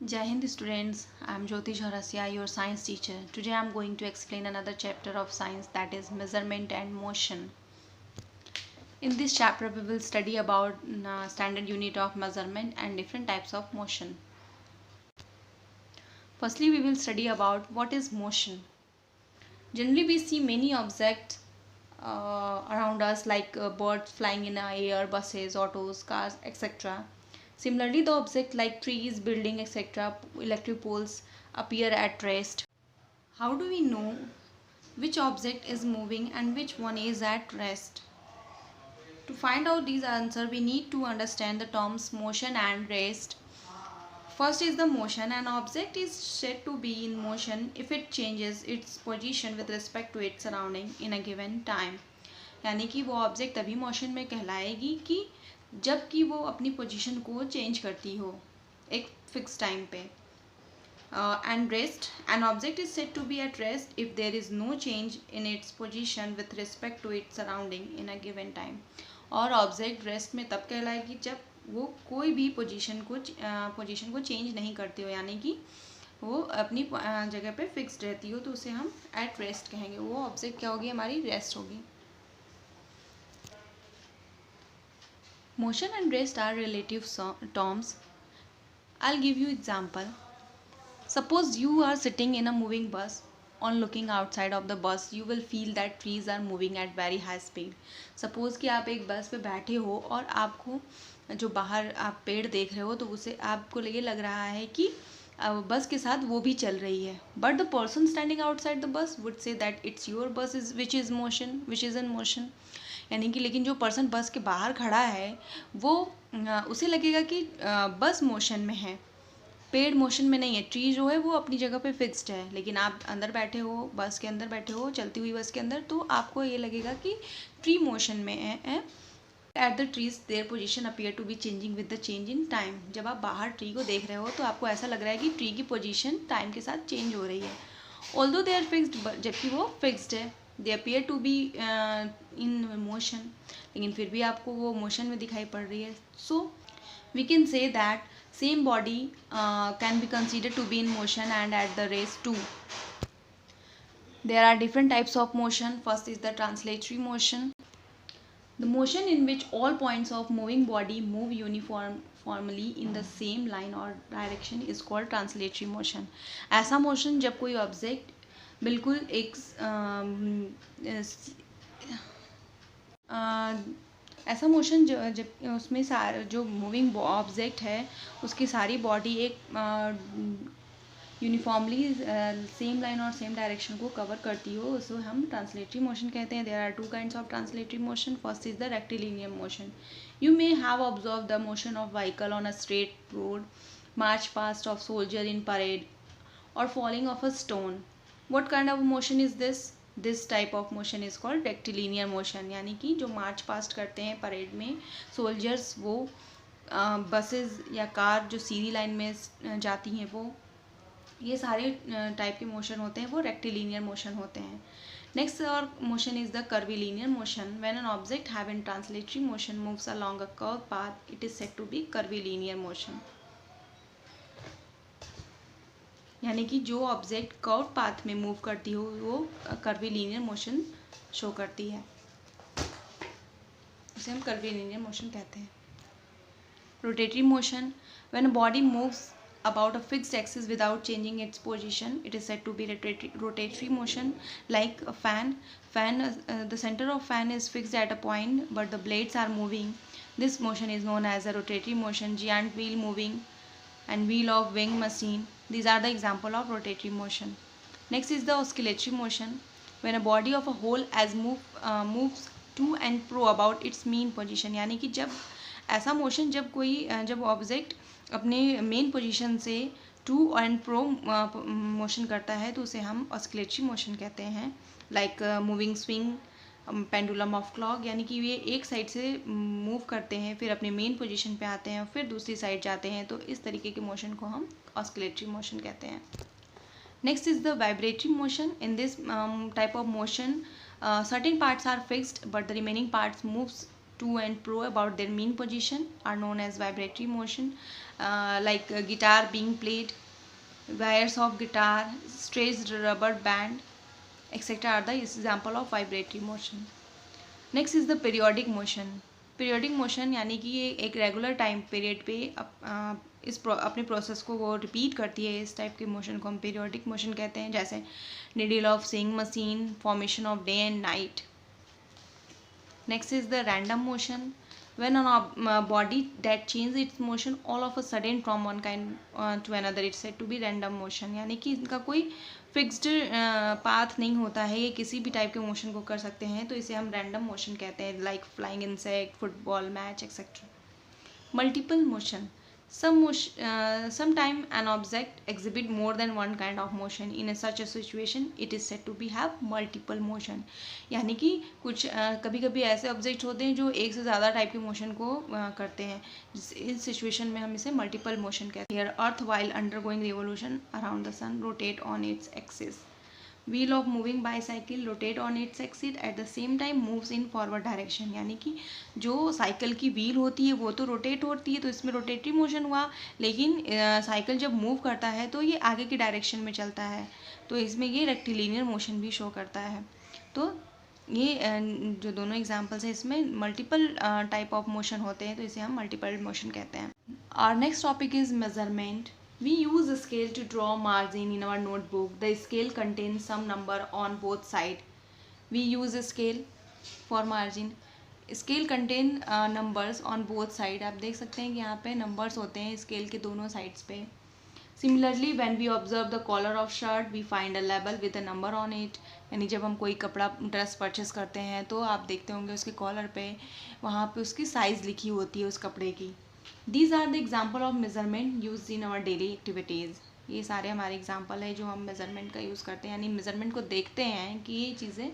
Jai Hind students, I am Jyoti Chaurasia, your science teacher. Today I am going to explain another chapter of science, that is measurement and motion. In this chapter we will study about standard unit of measurement and different types of motion. Firstly we will study about what is motion. Generally we see many objects around us like birds flying in the air, buses, autos, cars, etc. Similarly, the objects like trees, buildings, etc., electric poles appear at rest. How do we know which object is moving and which one is at rest? To find out these answers, we need to understand the terms motion and rest. First is the motion. An object is said to be in motion if it changes its position with respect to its surrounding in a given time. यानी कि वो object तभी motion में कहलाएगी कि जबकि वो अपनी पोजीशन को चेंज करती हो एक फिक्स टाइम पे. And rest, an object is said to be at rest if there is no change in its position with respect to its surrounding in a given time. और object rest में तब कहलाएगी जब वो कोई भी position को चेंज नहीं करती हो, यानी कि वो अपनी जगह पे फिक्स्ड रहती हो, तो उसे हम एट रेस्ट कहेंगे. वो ऑब्जेक्ट क्या होगी, हमारी रेस्ट होगी. Motion and rest are relative terms. I'll give you example. Suppose you are sitting in a moving bus. On looking outside of the bus, you will feel that trees are moving at very high speed. Suppose कि आप एक बस पे बैठे हो और आपको जो बाहर आप पेड़ देख रहे हो तो उसे आपको ये लग रहा है कि बस के साथ वो भी चल रही है. But the person standing outside the bus would say that it's your bus is which is in motion. यानी कि लेकिन जो पर्सन बस के बाहर खड़ा है वो उसे लगेगा कि बस मोशन में है, पेड़ मोशन में नहीं है. ट्री जो है वो अपनी जगह पे फिक्स्ड है, लेकिन आप अंदर बैठे हो, बस के अंदर बैठे हो, चलती हुई बस के अंदर, तो आपको ये लगेगा कि ट्री मोशन में है. At the trees their position appear to be changing with the change in time. जब आप बाहर ट्री को देख रहे हो तो आपको ऐसा लग रहा है कि ट्री की पोजीशन टाइम के साथ चेंज हो रही है. ऑल्दो दे आर फिक्स्ड, जबकि वो फिक्स्ड है. They appear to be in motion, लेकिन फिर भी आपको वो मोशन में दिखाई पड़ रही है. So we can say that same body can be considered to be in motion and at the rest too. There are different types of motion. First is the translatory motion. The motion in which all points of moving body move uniformly in the same line or direction is called translatory motion. ऐसा motion जब कोई object बिल्कुल एक ऐसा motion जब उसमें जो moving object है उसकी सारी बॉडी एक यूनिफॉर्मली सेम लाइन और सेम डायरेक्शन को कवर करती हो, उसको हम ट्रांसलेटरी मोशन कहते हैं. There are two kinds of translatory motion. First is the rectilinear motion. You may have observe the motion of vehicle on a straight road, march past of soldier in parade और falling of a stone. What kind of motion is this? This type of motion is called rectilinear motion. यानी कि जो march past करते हैं parade में soldiers, वो buses या car जो सीधी लाइन में जाती हैं, वो ये सारे टाइप के मोशन होते हैं, वो रेक्टिलिनियर मोशन होते हैं. नेक्स्ट और motion is the curvilinear motion. When an object have in translatory motion moves along a curve path, it is said to be curvilinear motion. यानी कि जो ऑब्जेक्ट कर्व पाथ में मूव करती हो वो कर्विलिनियर मोशन शो करती है, उसे हम कर्विलिनियर मोशन कहते हैं. Rotatory motion. When a body moves about a fixed axis without changing its position, it is said to be rotatory motion. Like a fan, the center of fan is fixed at a point but the blades are moving. This motion is known as a rotatory motion. Giant wheel moving and wheel of wing machine, these are the example of rotatory motion. Next is the oscillatory motion. When a body of a whole as moves to and fro about its mean position. यानी कि जब ऐसा motion जब object अपने main position से to and pro motion करता है तो उसे हम ऑस्किलेटरी मोशन कहते हैं. Like moving swing, pendulum of clock. यानी कि ये एक साइड से मूव करते हैं, फिर अपने मेन पोजीशन पे आते हैं, फिर दूसरी साइड जाते हैं, तो इस तरीके के मोशन को हम ऑस्किलेटरी मोशन कहते हैं. Next is the vibratory motion. In this type of motion certain parts are fixed but the remaining parts moves to and pro about their mean position are known as vibratory motion, like guitar being played, wires of guitar, stretched rubber band, etc. are the example of vibratory motion. Next is the periodic motion. Periodic motion यानी कि ये एक regular time period पे अपने process को वो repeat करती है. इस टाइप के मोशन को हम पीरियोडिक मोशन कहते हैं, जैसे needle of seeing machine, formation of day and night. Next is the random motion. When a body that changes its motion all of a sudden from one kind to another, it's said to be random motion. यानी कि इनका कोई fixed path नहीं होता है, ये किसी भी टाइप के मोशन को कर सकते हैं, तो इसे हम रैंडम मोशन कहते हैं, like flying insect, football match etcetera. Multiple motion. Sometime an object exhibit more than one kind of motion. In such a situation, it is said to be have multiple motion. यानी कि कुछ कभी कभी ऐसे object होते हैं जो एक से ज़्यादा टाइप के मोशन को करते हैं. इस सिचुएशन में हम इसे मल्टीपल मोशन कहते हैं. अर्थ while undergoing revolution around the sun rotate on its axis. Wheel of moving bicycle rotate on its axis at the same time moves in forward direction. यानी कि जो साइकिल की व्हील होती है वो तो रोटेट होती है, तो इसमें रोटेटरी मोशन हुआ, लेकिन साइकिल जब मूव करता है तो ये आगे की डायरेक्शन में चलता है, तो इसमें ये रेक्टिलिनियर मोशन भी शो करता है. तो ये जो दोनों एग्जाम्पल्स हैं इसमें मल्टीपल टाइप ऑफ मोशन होते हैं, तो इसे हम मल्टीपल मोशन कहते हैं. Our next topic is measurement. We use a scale to draw margin in our notebook. The scale contains some number on both sides. We use a scale for margin. Scale contain numbers on both side. आप देख सकते हैं कि यहाँ पे numbers होते हैं scale के दोनों sides पे. Similarly, when we observe the collar of shirt, we find a label with a number on it. यानी जब हम कोई कपड़ा ड्रेस परचेस करते हैं तो आप देखते होंगे उसके कॉलर पे वहाँ पे उसकी साइज़ लिखी होती है उस कपड़े की. These are the example of measurement used in our daily activities. ये सारे हमारे एग्जाम्पल है जो हम मेज़रमेंट का यूज़ करते हैं, यानी मेज़रमेंट को देखते हैं कि ये चीज़ें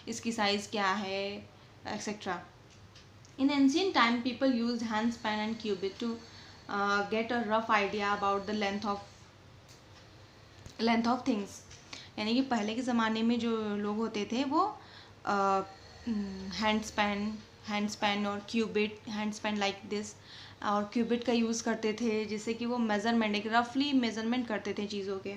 इसकी साइज़ क्या है etcetera. In ancient time, people used handspan and cubit to get a rough idea about the length of things. यानी कि पहले के ज़माने में जो लोग होते थे वो हैंडस्पैन और क्यूबिट, हैंडस्पैन लाइक दिस और क्यूबिट का यूज़ करते थे, जिससे कि वो मेज़रमेंट एक रफली मेज़रमेंट करते थे चीज़ों के.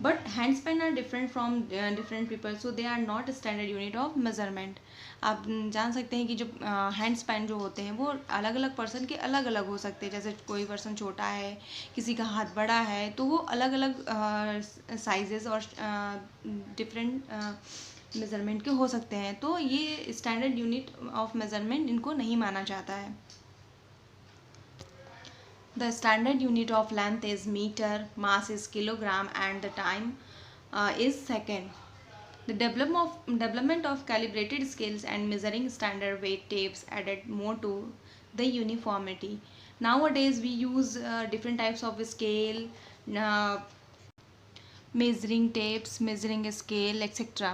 But handspan are different from different people, so they are not standard unit of measurement. आप जान सकते हैं कि जो हैंडस्पैन जो होते हैं वो अलग अलग पर्सन के अलग अलग हो सकते हैं. जैसे कोई पर्सन छोटा है, किसी का हाथ बड़ा है, तो वो अलग अलग साइजेस और डिफरेंट मेज़रमेंट के हो सकते हैं, तो ये स्टैंडर्ड यूनिट ऑफ मेज़रमेंट इनको नहीं माना जाता है. The standard unit of length is meter, mass is kilogram, and the time is second. The development of calibrated scales and measuring standard weight tapes added more to the uniformity. Nowadays, we use different types of scale, measuring tapes, measuring scale, etc.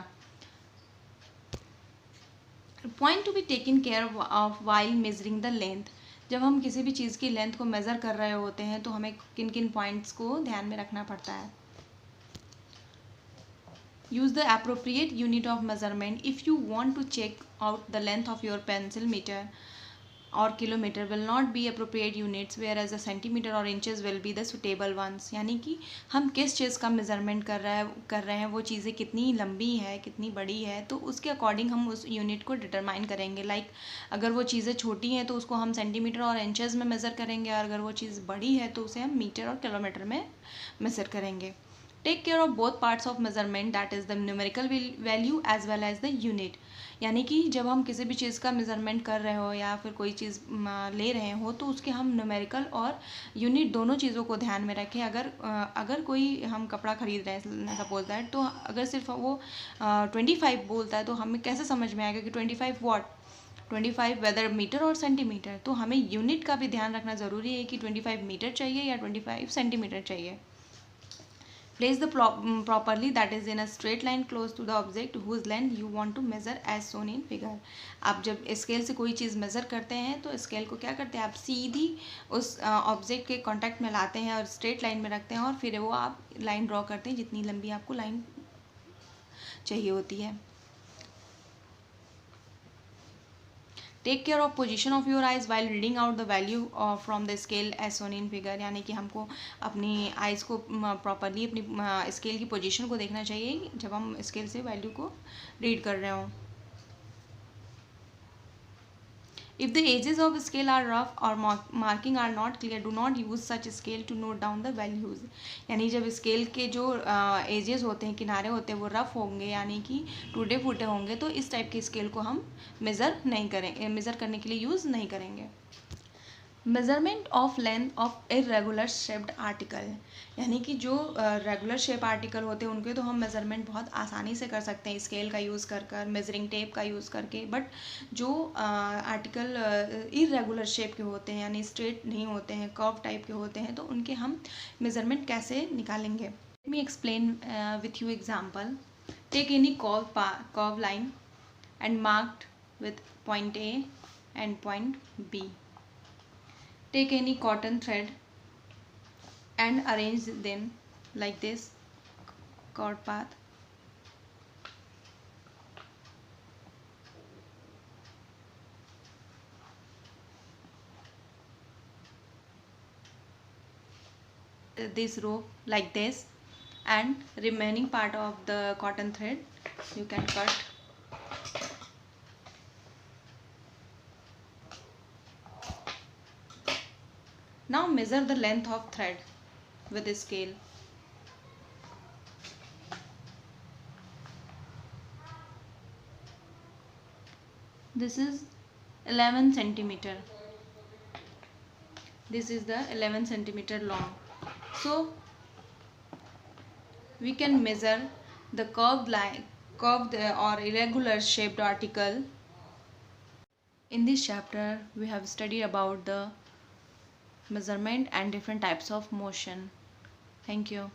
Point to be taken care of while measuring the length. जब हम किसी भी चीज़ की length को measure कर रहे होते हैं तो हमें किन किन पॉइंट्स को ध्यान में रखना पड़ता है. Use the appropriate unit of measurement. If you want to check out the length of your pencil, metre और kilometre will not be appropriate units, whereas the centimeter or inches will be the suitable ones. यानी कि हम किस चीज़ का measurement कर रहे हैं वो चीज़ें कितनी लंबी है, कितनी बड़ी है, तो उसके अकॉर्डिंग हम उस यूनिट को डिटरमाइन करेंगे. लाइक अगर वो चीज़ें छोटी हैं तो उसको हम सेंटीमीटर और इंचेस में मेज़र करेंगे, और अगर वो चीज़ बड़ी है तो उसे हम मीटर और किलोमीटर में मेज़र करेंगे. Take care of both parts of measurement, that is the numerical value as well as the unit. यानी कि जब हम किसी भी चीज़ का मेज़रमेंट कर रहे हो या फिर कोई चीज़ ले रहे हो तो उसके हम न्यूमेरिकल और यूनिट दोनों चीज़ों को ध्यान में रखें. अगर कोई हम कपड़ा खरीद रहे हैं सपोज दैट, तो अगर सिर्फ वो 25 बोलता है तो हमें कैसे समझ में आएगा कि 25 वॉट, 25 वेदर मीटर और सेंटीमीटर. तो हमें यूनिट का भी ध्यान रखना ज़रूरी है कि 25 मीटर चाहिए या 25 सेंटीमीटर चाहिए. Place the properly, that is in a straight line close to the object whose length you want to measure as shown in figure. आप जब स्केल से कोई चीज़ मेज़र करते हैं तो स्केल को क्या करते हैं, आप सीधी उस ऑब्जेक्ट के कांटेक्ट में लाते हैं और स्ट्रेट लाइन में रखते हैं, और फिर वो आप लाइन ड्रॉ करते हैं जितनी लंबी आपको लाइन चाहिए होती है. Take care of position of your eyes while reading out the value from the scale as shown in figure, यानी कि हमको अपनी आइज़ को प्रॉपरली अपनी स्केल की पोजीशन को देखना चाहिए जब हम स्केल से वैल्यू को रीड कर रहे हों. If the edges of scale are rough or marking are not clear, do not use such scale to note down the values. यानी जब स्केल के जो एजेस होते हैं, किनारे होते हैं, वो रफ होंगे यानी कि टूटे फूटे होंगे, तो इस टाइप के स्केल को हम मेज़र नहीं करें, मेज़र करने के लिए यूज़ नहीं करेंगे. Measurement of length of irregular shaped article, यानी कि जो रेगुलर शेप आर्टिकल होते हैं उनके तो हम मेज़रमेंट बहुत आसानी से कर सकते हैं स्केल का यूज़ कर कर, मेजरिंग टेप का यूज़ करके. बट जो आर्टिकल इरेगुलर शेप के होते हैं यानी स्ट्रेट नहीं होते हैं, कर्व टाइप के होते हैं, तो उनके हम मेज़रमेंट कैसे निकालेंगे. Let me explain with you example. Take any curve line and marked with point A and point B. Take any cotton thread and arrange them like this chord path. This rope like this, and remaining part of the cotton thread you can cut. Now measure the length of thread with a scale. This is 11 centimeter. This is the 11 centimeter long. So we can measure the curved or irregular shaped article. In this chapter we have studied about the measurement and different types of motion. Thank you.